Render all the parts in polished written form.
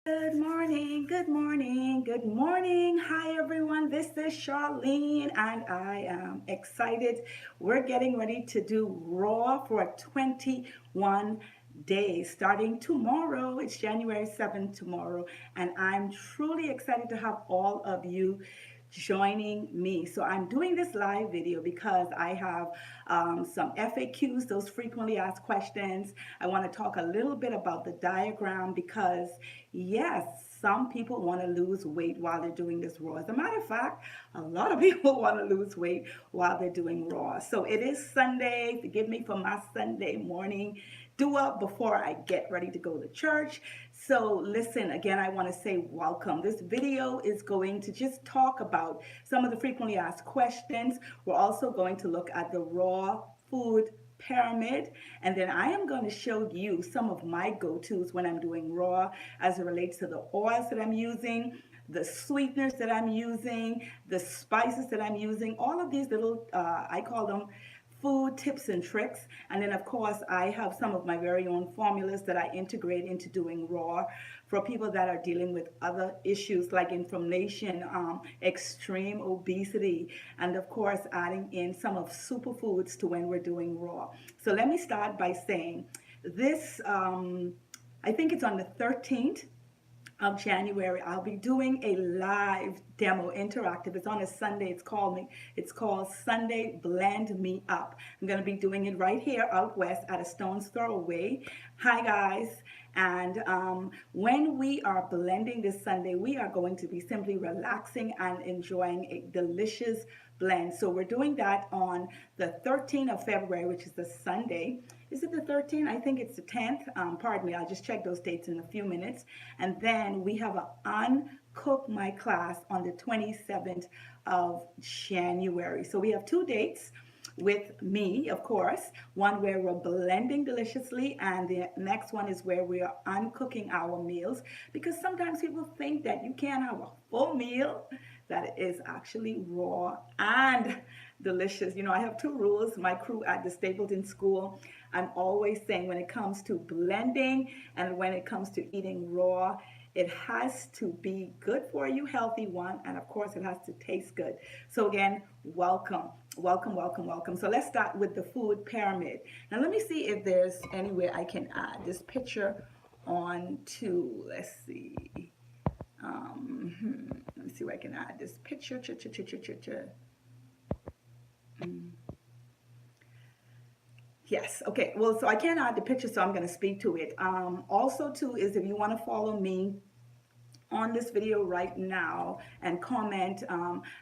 Good morning, good morning, good morning. Hi, everyone. This is Charlene, and I am excited. We're getting ready to do Raw for 21 days starting tomorrow. It's January 7th tomorrow, and I'm truly excited to have all of you joining me. So I'm doing this live video because I have some FAQs, those frequently asked questions. I want to talk a little bit about the diagram because yes, some people want to lose weight while they're doing this raw. As a matter of fact, a lot of people want to lose weight while they're doing raw. So it is Sunday. Forgive me for my Sunday morning do up before I get ready to go to church. So listen, again, I want to say welcome. This video is going to just talk about some of the frequently asked questions. We're also going to look at the raw food pyramid, and then I am going to show you some of my go-tos when I'm doing raw as it relates to the oils that I'm using, the sweeteners that I'm using, the spices that I'm using, all of these little I call them food tips and tricks. And then of course I have some of my very own formulas that I integrate into doing raw for people that are dealing with other issues like inflammation, extreme obesity, and of course adding in some of superfoods to when we're doing raw. So let me start by saying this, I think it's on the 13th of January. I'll be doing a live demo interactive. It's on a Sunday. It's called Sunday Blend Me Up. I'm going to be doing it right here out west at a stone's throw away. Hi guys. And when we are blending this Sunday, we are going to be simply relaxing and enjoying a delicious blend. So we're doing that on the 13th of February, which is the Sunday. Is it the 13th? I think it's the 10th. Pardon me, I'll just check those dates in a few minutes. And then we have an Uncook My class on the 27th of January. So we have two dates with me, of course, one where we're blending deliciously, and the next one is where we are uncooking our meals, because sometimes people think that you can't have a full meal that is actually raw and delicious. You know, I have two rules. My crew at the Stapleton School, I'm always saying when it comes to blending and when it comes to eating raw, it has to be good for you, healthy one, and of course it has to taste good. So again, welcome, welcome, welcome, welcome. So let's start with the food pyramid. Now let me see if there's any way I can add this picture on to, let's see. Let me see where I can add this picture. Yes, okay. Well, so I can't add the picture, so I'm going to speak to it. Also, too, is if you want to follow me on this video right now and comment,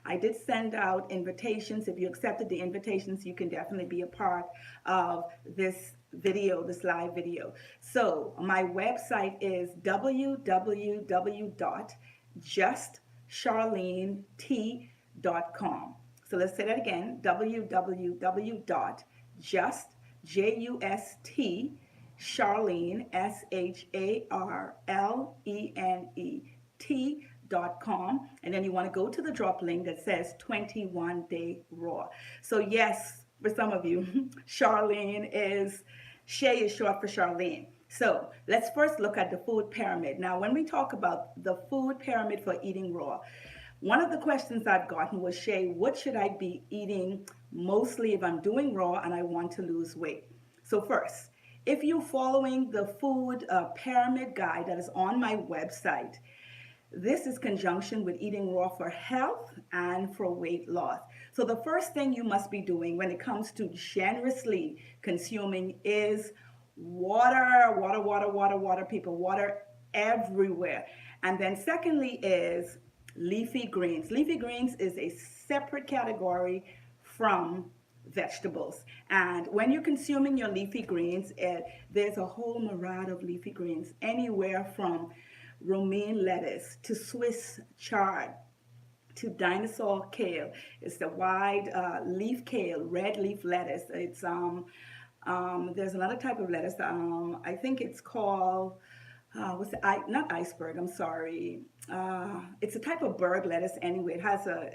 I did send out invitations. If you accepted the invitations, you can definitely be a part of this video, this live video. So my website is www.justcharleneT.com. So let's say that again, www.just, J-U-S-T, Charlene, S-H-A-R-L-E-N-E, T.com, and then you want to go to the drop link that says 21 day raw. So yes, for some of you, Charlene is, Shay is short for Charlene. So let's first look at the food pyramid. Now, when we talk about the food pyramid for eating raw, one of the questions I've gotten was, Shay, what should I be eating mostly if I'm doing raw and I want to lose weight? So first, if you're following the food pyramid guide that is on my website, this is conjunction with eating raw for health and for weight loss. So the first thing you must be doing when it comes to generously consuming is water, water, water, water, water, people, water everywhere. And then secondly is leafy greens. Leafy greens is a separate category from vegetables. And when you're consuming your leafy greens, there's a whole myriad of leafy greens, anywhere from romaine lettuce to Swiss chard to dinosaur kale. It's the wide leaf kale, red leaf lettuce. It's there's another type of lettuce. I think it's called not iceberg. I'm sorry. It's a type of berg lettuce anyway. It has a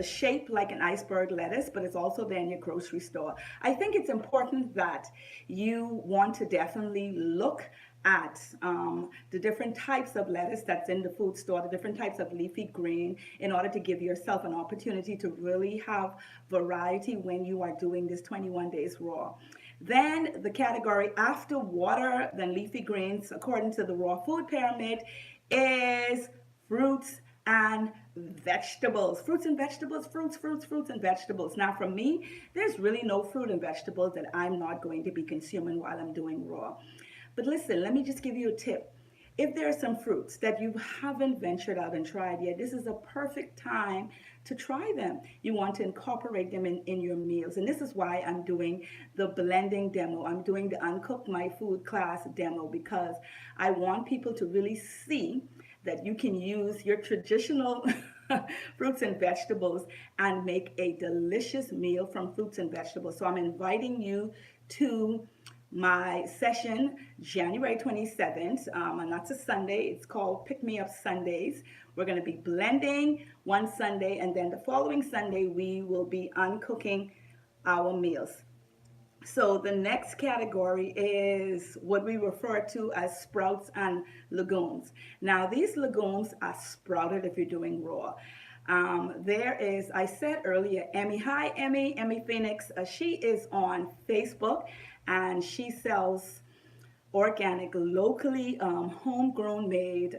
shape like an iceberg lettuce, but it's also there in your grocery store. I think it's important that you want to definitely look at the different types of lettuce that's in the food store, the different types of leafy green, in order to give yourself an opportunity to really have variety when you are doing this 21 days raw. Then the category after water, then leafy greens, according to the raw food pyramid, is fruits and vegetables. Fruits and vegetables, fruits and vegetables. Now, for me, there's really no fruit and vegetables that I'm not going to be consuming while I'm doing raw. But listen, let me just give you a tip. If there are some fruits that you haven't ventured out and tried yet, this is a perfect time to try them. You want to incorporate them in your meals. And this is why I'm doing the blending demo. I'm doing the Uncook My Food class demo, because I want people to really see that you can use your traditional fruits and vegetables and make a delicious meal from fruits and vegetables. So I'm inviting you to my session January 27th, and that's a Sunday. It's called Pick Me Up Sundays. We're going to be blending one Sunday, and then the following Sunday we will be uncooking our meals. So the next category is what we refer to as sprouts and legumes. Now, these legumes are sprouted if you're doing raw. There is, I said earlier, Emmy. Hi, Emmy Phoenix. She is on Facebook, and she sells organic, locally homegrown made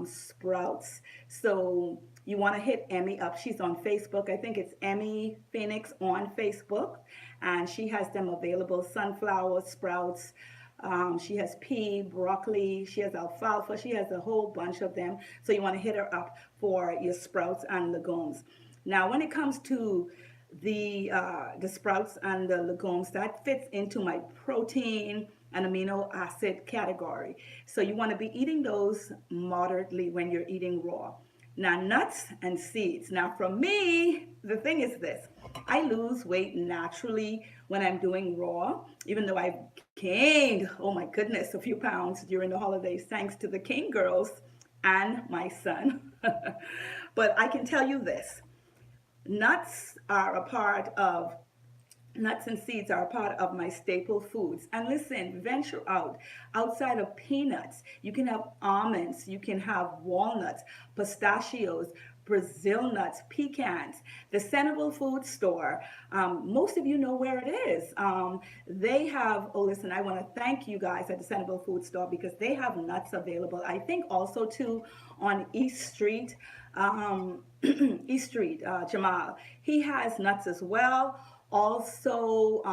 sprouts. So you want to hit Emmy up. She's on Facebook. I think it's Emmy Phoenix on Facebook, and she has them available: sunflower sprouts. She has pea, broccoli, she has alfalfa, she has a whole bunch of them. So you want to hit her up for your sprouts and legumes. Now, when it comes to the sprouts and the legumes, that fits into my protein and amino acid category. So you want to be eating those moderately when you're eating raw. Now, nuts and seeds. Now, for me, the thing is this: I lose weight naturally when I'm doing raw, even though I've gained, oh my goodness, a few pounds during the holidays, thanks to the King girls and my son. But I can tell you this: nuts are a part of nuts and seeds are a part of my staple foods. And listen, venture out. Outside of peanuts, you can have almonds, you can have walnuts, pistachios, Brazil nuts, pecans. The Centerville Food Store, most of you know where it is. They have, oh listen, I want to thank you guys at the Centerville Food Store, because they have nuts available. I think also too on East Street, East Street, Jamal. He has nuts as well. Also,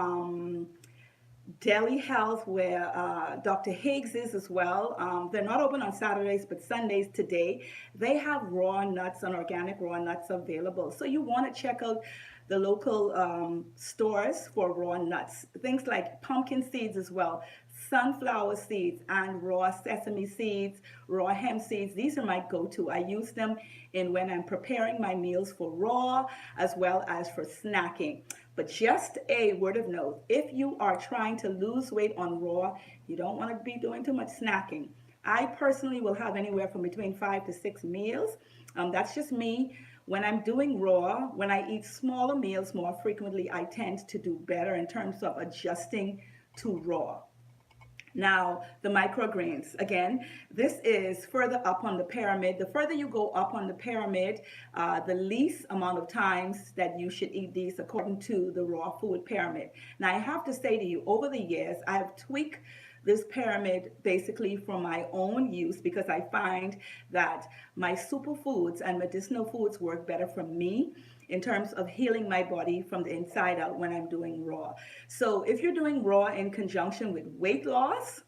Deli Health, where Dr. Higgs is as well. They're not open on Saturdays, but Sundays today. They have raw nuts and organic raw nuts available. So you want to check out the local stores for raw nuts. Things like pumpkin seeds as well, sunflower seeds, and raw sesame seeds, raw hemp seeds. These are my go-to. I use them in when I'm preparing my meals for raw as well as for snacking. But just a word of note: if you are trying to lose weight on raw, you don't want to be doing too much snacking. I personally will have anywhere from between 5 to 6 meals. That's just me. When I'm doing raw, when I eat smaller meals more frequently, I tend to do better in terms of adjusting to raw. Now, the microgreens, again, this is further up on the pyramid. The further you go up on the pyramid, the least amount of times that you should eat these according to the raw food pyramid. Now, I have to say to you, over the years, I have tweaked this pyramid basically for my own use, because I find that my superfoods and medicinal foods work better for me in terms of healing my body from the inside out when I'm doing raw. So if you're doing raw in conjunction with weight loss,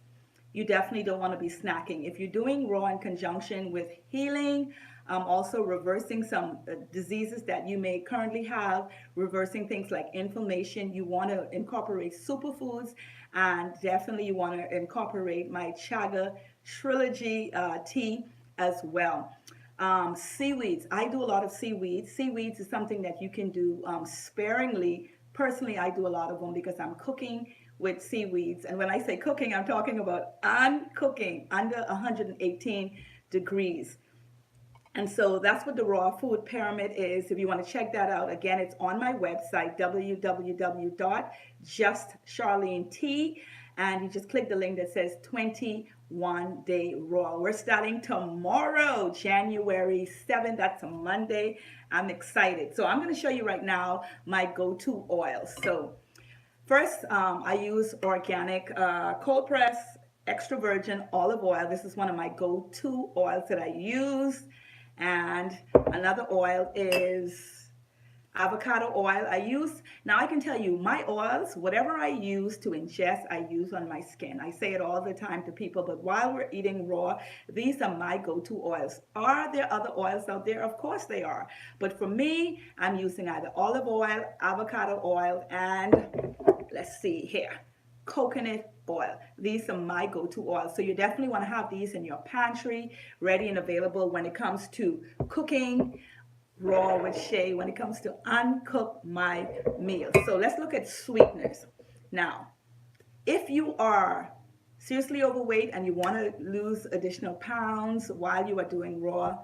you definitely don't want to be snacking. If you're doing raw in conjunction with healing, also reversing some diseases that you may currently have, reversing things like inflammation, you want to incorporate superfoods, and definitely you want to incorporate my Chaga Trilogy tea as well. Seaweeds. I do a lot of seaweeds. Seaweeds is something that you can do sparingly. Personally, I do a lot of them because I'm cooking with seaweeds. And when I say cooking, I'm talking about uncooking under 118 degrees. And so that's what the raw food pyramid is. If you want to check that out, again, it's on my website, www.justcharleneT. And you just click the link that says 21 21-day raw. We're starting tomorrow, January 7th. That's a Monday. I'm excited. So I'm going to show you right now my go-to oils. So first, I use organic cold press extra virgin olive oil. This is one of my go-to oils that I use. And another oil is avocado oil. Now I can tell you, my oils, whatever I use to ingest, I use on my skin. I say it all the time to people, but while we're eating raw, these are my go-to oils. Are there other oils out there? Of course they are. But for me, I'm using either olive oil, avocado oil, and let's see here, coconut oil. These are my go-to oils. So you definitely want to have these in your pantry, ready and available when it comes to cooking raw with Shay, when it comes to uncook my meals. So let's look at sweeteners. Now, if you are seriously overweight and you want to lose additional pounds while you are doing raw,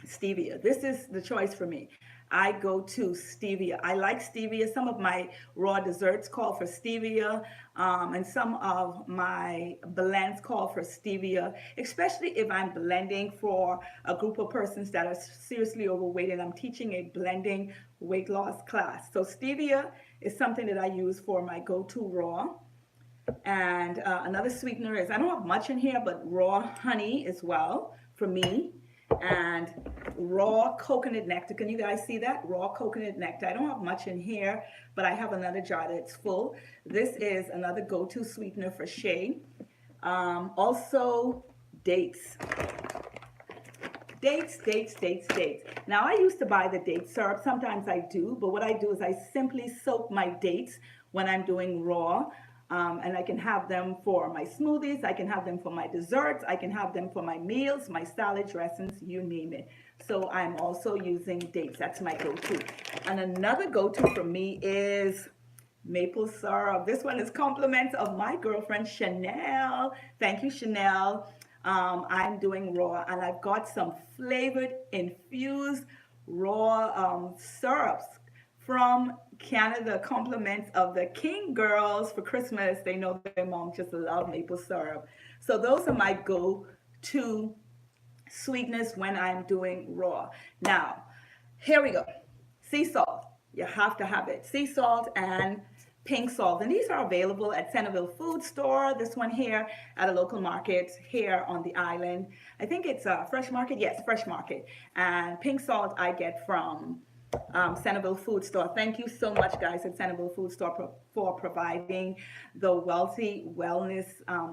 stevia. This is the choice for me. I go to stevia. I like stevia. Some of my raw desserts call for stevia, and some of my blends call for stevia, especially if I'm blending for a group of persons that are seriously overweight and I'm teaching a blending weight loss class. So stevia is something that I use for my go-to raw. And another sweetener is, I don't have much in here, but raw honey as well for me. And raw coconut nectar. Can you guys see that? Raw coconut nectar. I don't have much in here, but I have another jar that's full. This is another go-to sweetener for Shay. Also, dates. Dates. Now, I used to buy the date syrup. Sometimes I do, but what I do is I simply soak my dates when I'm doing raw. And I can have them for my smoothies, I can have them for my desserts, I can have them for my meals, my salad dressings, you name it. So I'm also using dates. That's my go-to. And another go-to for me is maple syrup. This one is compliments of my girlfriend, Chanel. Thank you, Chanel. I'm doing raw, and I've got some flavored infused raw syrups from Canada, compliments of the King girls for Christmas. They know their mom just love maple syrup. So those are my go-to sweetness when I'm doing raw. Now, here we go. Sea salt. You have to have it. Sea salt and pink salt. And these are available at Centerville Food Store. This one here at a local market here on the island. I think it's a Fresh Market. Yes, Fresh Market. And pink salt I get from Centerville Food Store. Thank you so much, guys, at Centerville Food Store for providing the Wealthy Wellness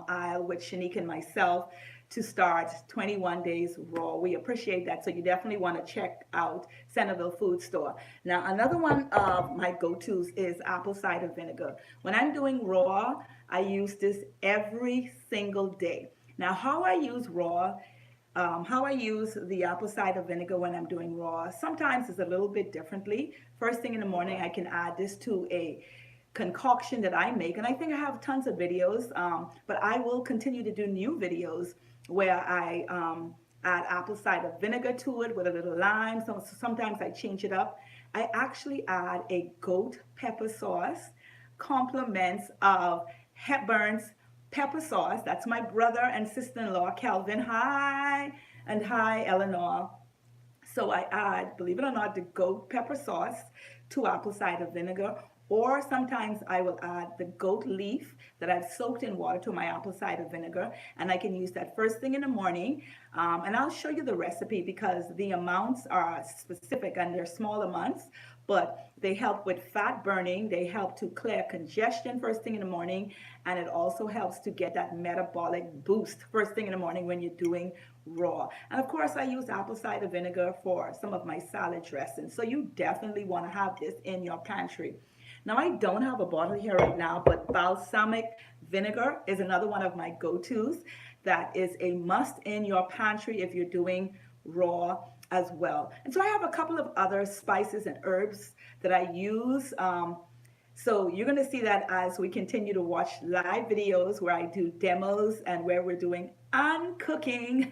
aisle with Shanique and myself to start 21 days raw. We appreciate that. So you definitely want to check out Centerville Food Store. Now, another one of my go-tos is apple cider vinegar. When I'm doing raw, I use this every single day. Now, how I use the apple cider vinegar when I'm doing raw, sometimes it's a little bit differently. First thing in the morning, I can add this to a concoction that I make, and I think I have tons of videos, but I will continue to do new videos where I add apple cider vinegar to it with a little lime. So sometimes I change it up. I actually add a goat pepper sauce, compliments of Hepburn's pepper sauce. That's my brother and sister-in-law, Calvin. Hi, and hi, Eleanor. So I add, believe it or not, the goat pepper sauce to apple cider vinegar, or sometimes I will add the goat leaf that I've soaked in water to my apple cider vinegar, and I can use that first thing in the morning. And I'll show you the recipe because the amounts are specific and they're small amounts, but they help with fat burning. They help to clear congestion first thing in the morning, and it also helps to get that metabolic boost first thing in the morning when you're doing raw. And of course, I use apple cider vinegar for some of my salad dressings. So you definitely want to have this in your pantry. Now, I don't have a bottle here right now, but balsamic vinegar is another one of my go-tos that is a must in your pantry if you're doing raw as well. And so I have a couple of other spices and herbs that I use. So you're going to see that as we continue to watch live videos where I do demos and where we're doing uncooking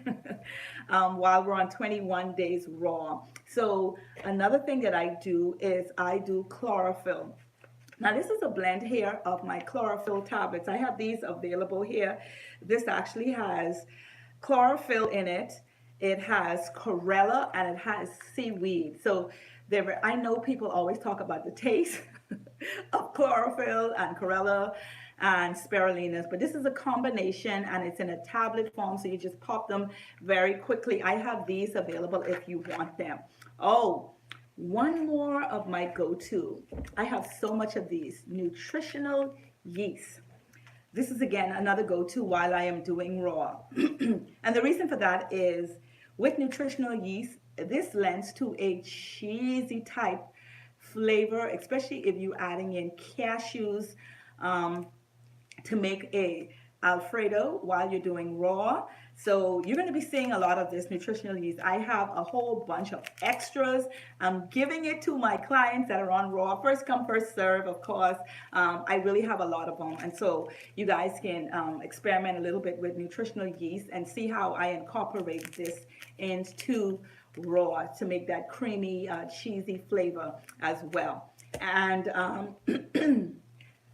while we're on 21 days raw. So another thing that I do is I do chlorophyll. Now, this is a blend here of my chlorophyll tablets. I have these available here. This actually has chlorophyll in it. It has chlorella and it has seaweed. So I know people always talk about the taste of chlorophyll and chlorella and spirulina, but this is a combination and it's in a tablet form, so you just pop them very quickly. I have these available if you want them. Oh, one more of my go-to. I have so much of these nutritional yeast. This is again another go-to while I am doing raw. And the reason for that is with nutritional yeast, this lends to a cheesy type flavor, especially if you're adding in cashews, um, to make a Alfredo while you're doing raw. So you're going to be seeing a lot of this nutritional yeast. I have a whole bunch of extras. I'm giving it to my clients that are on raw. First come, first serve, of course. I really have a lot of them. And so you guys can experiment a little bit with nutritional yeast and see how I incorporate this into raw to make that creamy, cheesy flavor as well. And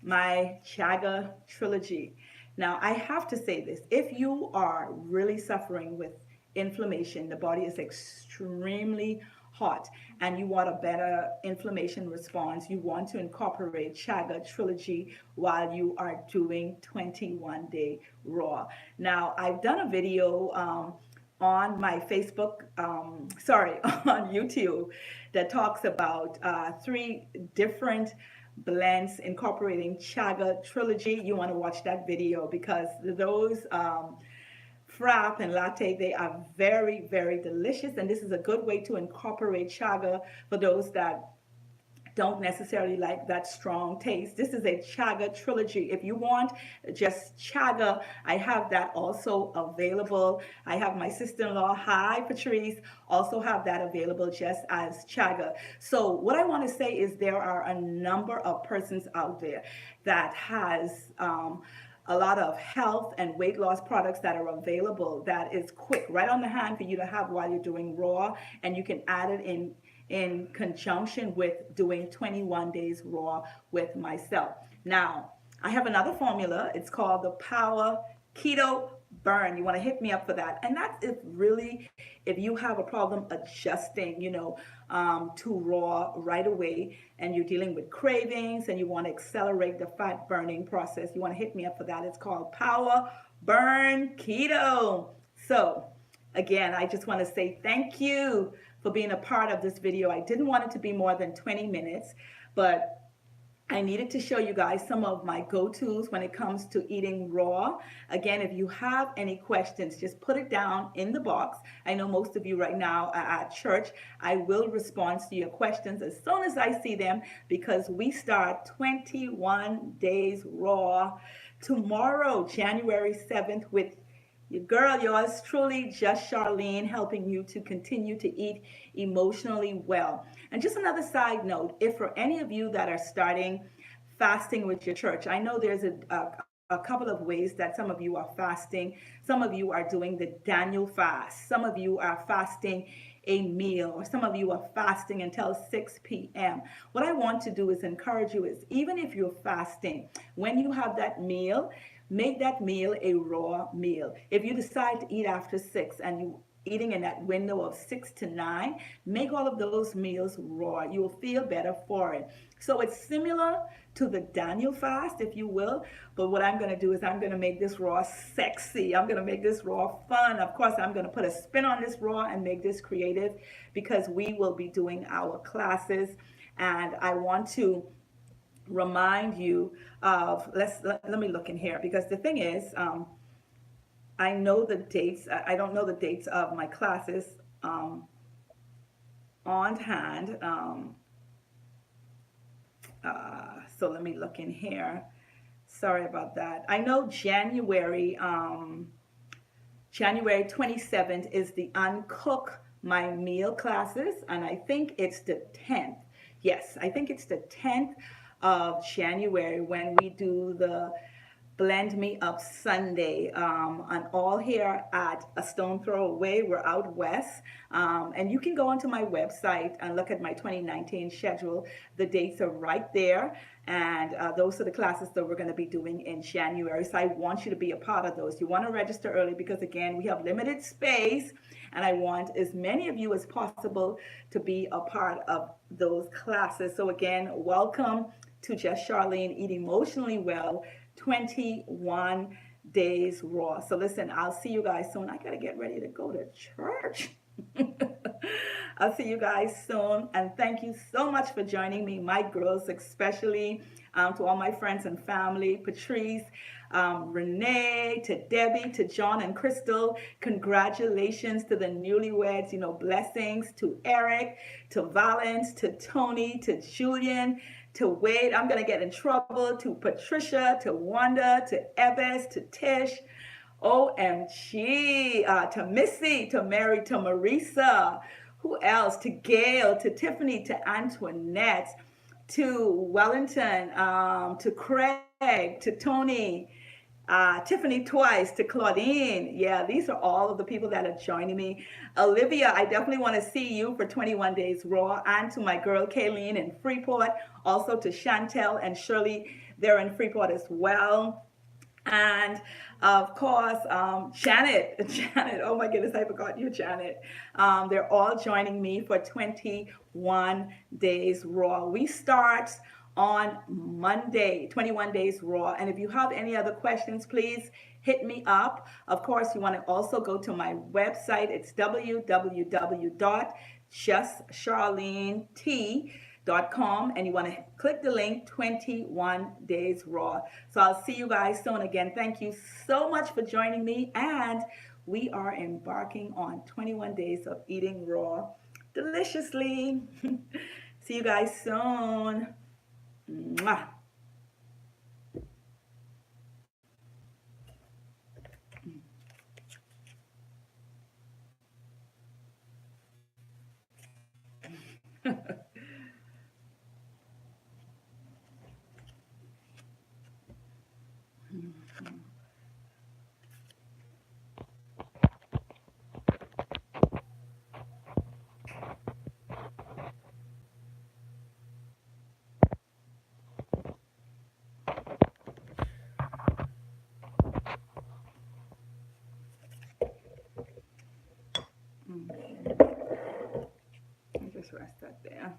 my Chaga trilogy. Now, I have to say this. If you are really suffering with inflammation, the body is extremely hot, and you want a better inflammation response, you want to incorporate Chaga trilogy while you are doing 21-day raw. Now, I've done a video on my Facebook, on YouTube that talks about 3 different blends incorporating Chaga trilogy. You want to watch that video because those frap and latte, they are very, very delicious. And this is a good way to incorporate Chaga for those that don't necessarily like that strong taste. This is a Chaga trilogy. If you want just Chaga, I have that also available. I have my sister-in-law, hi Patrice, also have that available just as Chaga. So what I want to say is there are a number of persons out there that has a lot of health and weight loss products that are available that is quick, right on the hand for you to have while you're doing raw, and you can add it in conjunction with doing 21 days raw with myself. Now, I have another formula. It's called the Power Keto Burn. You want to hit me up for that. And that is really if you have a problem adjusting, to raw right away, and you're dealing with cravings and you want to accelerate the fat burning process, you want to hit me up for that. It's called Power Burn Keto. So again, I just want to say thank you for being a part of this video. I didn't want it to be more than 20 minutes, but I needed to show you guys some of my go-tos when it comes to eating raw. Again, if you have any questions, just put it down in the box. I know most of you right now are at church. I will respond to your questions as soon as I see them, because we start 21 days raw tomorrow, January 7th, with your girl, yours truly, Just Charlene, helping you to continue to eat emotionally well. And just another side note, if for any of you that are starting fasting with your church, I know there's a couple of ways that some of you are fasting. Some of you are doing the Daniel fast. Some of you are fasting a meal, or some of you are fasting until 6 p.m. What I want to do is encourage you is, even if you're fasting, when you have that meal, make that meal a raw meal. If you decide to eat after 6 and you eating in that window of 6 to 9, make all of those meals raw. You will feel better for it. So it's similar to the Daniel fast, if you will, but what I'm going to do is I'm going to make this raw sexy. I'm going to make this raw fun. Of course, I'm going to put a spin on this raw and make this creative, because we will be doing our classes, and I want to remind you of, let me look in here, because the thing is, I know the dates. I don't know the dates of my classes on hand. So let me look in here. Sorry about that. I know January 27th is the Uncook My Meal classes, and I think it's the 10th. Yes, I think it's the 10th of January when we do the Blend Me Up Sunday. And all here at a stone throw away. We're out west. And you can go onto my website and look at my 2019 schedule. The dates are right there. And those are the classes that we're going to be doing in January. So I want you to be a part of those. You want to register early because, again, we have limited space. And I want as many of you as possible to be a part of those classes. So, again, welcome to Just Charlene Eat Emotionally Well 21 Days Raw. So, listen, I'll see you guys soon. I got to get ready to go to church. I'll see you guys soon. And thank you so much for joining me, my girls, especially to all my friends and family, Patrice, Renee, to Debbie, to John and Crystal. Congratulations to the newlyweds, blessings to Eric, to Valence, to Tony, to Julian, to Wade. I'm going to get in trouble, to Patricia, to Wanda, to Eves, to Tish. OMG, to Missy, to Mary, to Marisa, who else? To Gail, to Tiffany, to Antoinette, to Wellington, to Craig, to Tony, Tiffany twice, to Claudine. Yeah, these are all of the people that are joining me. Olivia, I definitely want to see you for 21 Days Raw. And to my girl Kayleen in Freeport. Also to Chantel and Shirley, they're in Freeport as well. And of course, Janet, oh my goodness, I forgot you, Janet. They're all joining me for 21 Days Raw. We start on Monday, 21 Days Raw. And if you have any other questions, please hit me up. Of course, you want to also go to my website. It's www.justcharlene.com, and you want to click the link 21 Days Raw. So I'll see you guys soon. Again, thank you so much for joining me, and we are embarking on 21 days of eating raw deliciously. See you guys soon. Mwah. Just rest that there.